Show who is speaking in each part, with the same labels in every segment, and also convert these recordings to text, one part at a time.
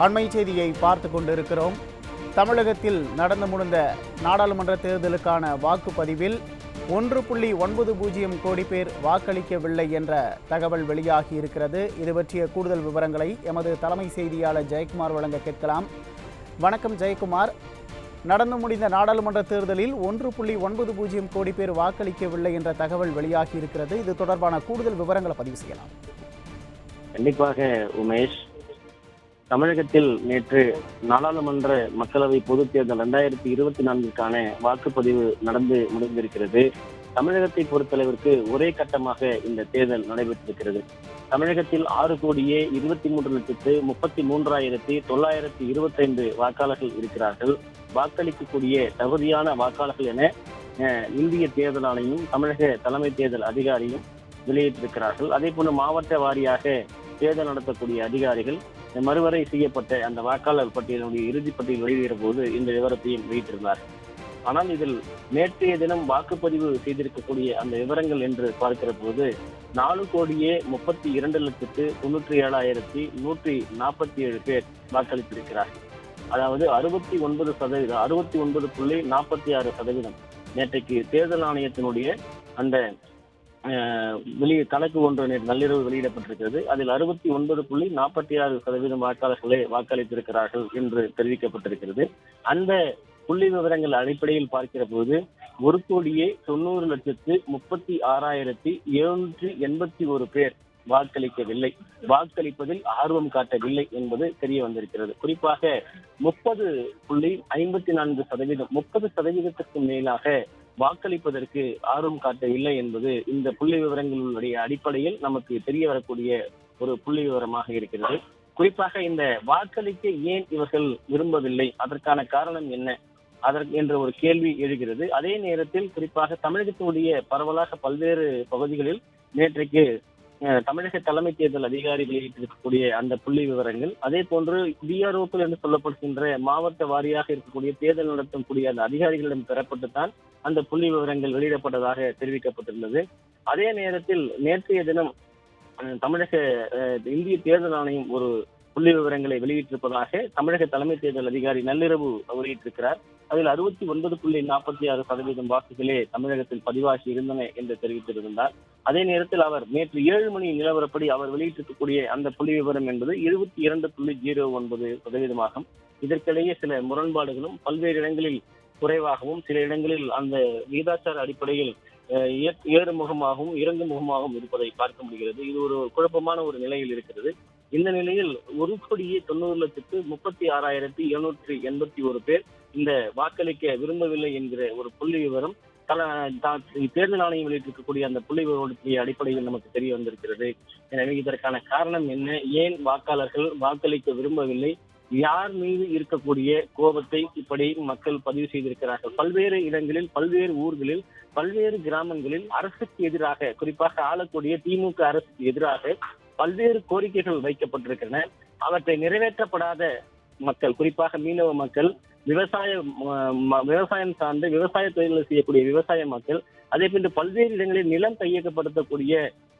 Speaker 1: அண்மை செய்தியை பார்த்து கொண்டிருக்கிறோம். தமிழகத்தில் நடந்து முடிந்த நாடாளுமன்ற தேர்தலுக்கான வாக்குப்பதிவில் 1.90 கோடி பேர் வாக்களிக்கவில்லை என்ற தகவல் வெளியாகி இருக்கிறது. இது பற்றிய கூடுதல் விவரங்களை எமது தலைமை செய்தியாளர் ஜெயக்குமார் வழங்க கேட்கலாம். வணக்கம் ஜெயக்குமார். நடந்து முடிந்த நாடாளுமன்ற தேர்தலில் 1.90 கோடி பேர் வாக்களிக்கவில்லை என்ற தகவல் வெளியாகி இருக்கிறது. இது தொடர்பான கூடுதல் விவரங்களை பதிவு செய்யலாம்.
Speaker 2: கண்டிப்பாக உமேஷ், தமிழகத்தில் நேற்று நாடாளுமன்ற மக்களவை பொதுத் தேர்தல் 2024க்கான வாக்குப்பதிவு நடந்து முடிந்திருக்கிறது. தமிழகத்தை பொறுத்தளவிற்கு ஒரே கட்டமாக இந்த தேர்தல் நடைபெற்றிருக்கிறது. தமிழகத்தில் 6,23,33,925 வாக்காளர்கள் இருக்கிறார்கள். வாக்களிக்கக்கூடிய தகுதியான வாக்காளர்கள் என இந்திய தேர்தல் ஆணையம் தமிழக தலைமை தேர்தல் அதிகாரியும் வெளியிட்டிருக்கிறார்கள். அதே போன்று மாவட்ட வாரியாக தேர்தல் நடத்தக்கூடிய அதிகாரிகள் மறுவரை செய்யப்பட்ட அந்த வாக்காளர் பட்டியலுடைய இறுதிப் பட்டியல் வெளியிடுகிற போது இந்த விவரத்தையும் வெளியிட்டிருந்தார். ஆனால் இதில் நேற்றைய தினம் வாக்குப்பதிவு செய்திருக்கக்கூடிய அந்த விவரங்கள் என்று பார்க்கிற போது 4,32,97,147 பேர் வாக்களித்திருக்கிறார்கள். அதாவது 69.46% நேற்றைக்கு தேர்தல் ஆணையத்தினுடைய அந்த கணக்கு ஒன்று நள்ளிரவு வெளியிடப்பட்டிருக்கிறது. அதில் 69.46% வாக்காளர்களே வாக்களித்திருக்கிறார்கள் என்று தெரிவிக்கப்பட்டிருக்கிறது. அந்த புள்ளி விவரங்கள் அடிப்படையில் பார்க்கிற போது 1,90,36,781 பேர் வாக்களிக்கவில்லை, வாக்களிப்பதில் ஆர்வம் காட்டவில்லை என்பது தெரிய வந்திருக்கிறது. குறிப்பாக 30.54%, 30%க்கு மேலாக வாக்களிப்பதற்கு ஆர்வம் காட்டவில்லை என்பது இந்த புள்ளி விவரங்களுடைய அடிப்படையில் நமக்கு தெரிய வரக்கூடிய ஒரு புள்ளி விவரமாக இருக்கிறது. குறிப்பாக இந்த வாக்களிக்க ஏன் இவர்கள் விரும்பவில்லை, அதற்கான காரணம் என்ன என்ற ஒரு கேள்வி எழுகிறது. அதே நேரத்தில் குறிப்பாக தமிழகத்தினுடைய பரவலாக பல்வேறு பகுதிகளில் நேற்றைக்கு தமிழக தலைமை தேர்தல் அதிகாரி வெளியிட்டிருக்கக்கூடிய அந்த புள்ளி விவரங்கள், அதே போன்று பிஆர்ஓக்கள் என்று சொல்லப்படுகின்ற மாவட்ட வாரியாக இருக்கக்கூடிய தேர்தல் நடத்தக்கூடிய அந்த அதிகாரிகளிடம் பெறப்பட்டுத்தான் அந்த புள்ளி விவரங்கள் வெளியிடப்பட்டதாக தெரிவிக்கப்பட்டிருந்தது. அதே நேரத்தில் நேற்றைய தினம் தமிழக இந்திய தேர்தல் ஆணையம் ஒரு புள்ளி விவரங்களை வெளியிட்டிருப்பதாக தமிழக தலைமை தேர்தல் அதிகாரி நள்ளிரவு வெளியிட்டிருக்கிறார். அதில் 69.46% வாக்குகளே தமிழகத்தில் பதிவாகி இருந்தன என்று தெரிவித்திருந்தார். அதே நேரத்தில் அவர் நேற்று 7 மணி நிலவரப்படி அவர் வெளியிட்டிருக்கக்கூடிய அந்த புள்ளி விவரம் என்பது 22.09% இதற்கிடையே சில முரண்பாடுகளும் பல்வேறு இடங்களில் குறைவாகவும் சில இடங்களில் அந்த விகிதாச்சார அடிப்படையில் ஏறு முகமாகவும் இறங்கு முகமாகவும் இருப்பதை பார்க்க முடிகிறது. இது ஒரு குழப்பமான ஒரு நிலையில் இருக்கிறது. இந்த நிலையில் 1,90,36,781 பேர் இந்த வாக்களிக்க விரும்பவில்லை என்கிற ஒரு புள்ளி விவரம் தேர்தல் ஆணையம் வெளியிட்டிருக்கக்கூடிய அந்த புள்ளி விவரத்தின் அடிப்படையில் நமக்கு தெரிய வந்திருக்கிறது. எனவே இதற்கான காரணம் என்ன, ஏன் வாக்காளர்கள் வாக்களிக்க விரும்பவில்லை, யார் மீது இருக்கக்கூடிய கோபத்தை இப்படி மக்கள் பதிவு செய்திருக்கிறார்கள். பல்வேறு இடங்களில், பல்வேறு ஊர்களில், பல்வேறு கிராமங்களில் அரசுக்கு எதிராக, குறிப்பாக ஆளக்கூடிய திமுக அரசுக்கு எதிராக பல்வேறு கோரிக்கைகள் வைக்கப்பட்டிருக்கின்றன. அவற்றை நிறைவேற்றப்படாத மக்கள், குறிப்பாக மீனவ மக்கள், விவசாயம் சார்ந்த விவசாய தொழில்களை செய்யக்கூடிய விவசாய மக்கள், அதே போன்று பல்வேறு இடங்களில் நிலம் கையகப்படுத்தக்கூடிய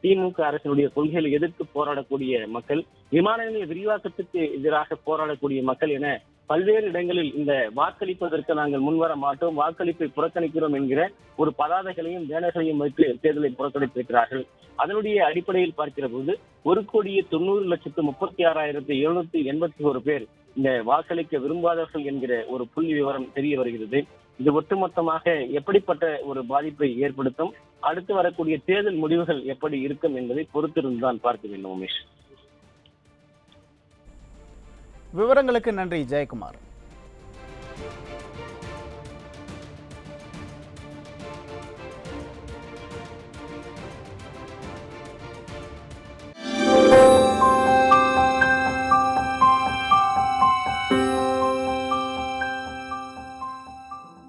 Speaker 2: திமுக அரசினுடைய கொள்கைகளை எதிர்த்து போராடக்கூடிய மக்கள், விமான நிலைய விரிவாக்கத்துக்கு எதிராக போராடக்கூடிய மக்கள் என பல்வேறு இடங்களில் இந்த வாக்களிப்பதற்கு நாங்கள் முன்வர மாட்டோம், வாக்களிப்பை புறக்கணிக்கிறோம் என்கிற ஒரு பதாதைகளையும் பேனர்களையும் வைத்து தேர்தலை புறக்கணித்திருக்கிறார்கள். அதனுடைய அடிப்படையில் பார்க்கிற போது 1,90,36,781 பேர் இந்த வாக்களிக்க விரும்பாதவர்கள் என்கிற ஒரு புள்ளி விவரம் தெரிய வருகிறது. இது ஒட்டுமொத்தமாக எப்படிப்பட்ட ஒரு பாதிப்பை ஏற்படுத்தும், அடுத்து வரக்கூடிய தேர்தல் முடிவுகள் எப்படி இருக்கும் என்பதை பொறுத்திருந்துதான் பார்க்க வேண்டும். உமேஷ்,
Speaker 1: விவரங்களுக்கு நன்றி ஜெயக்குமார்.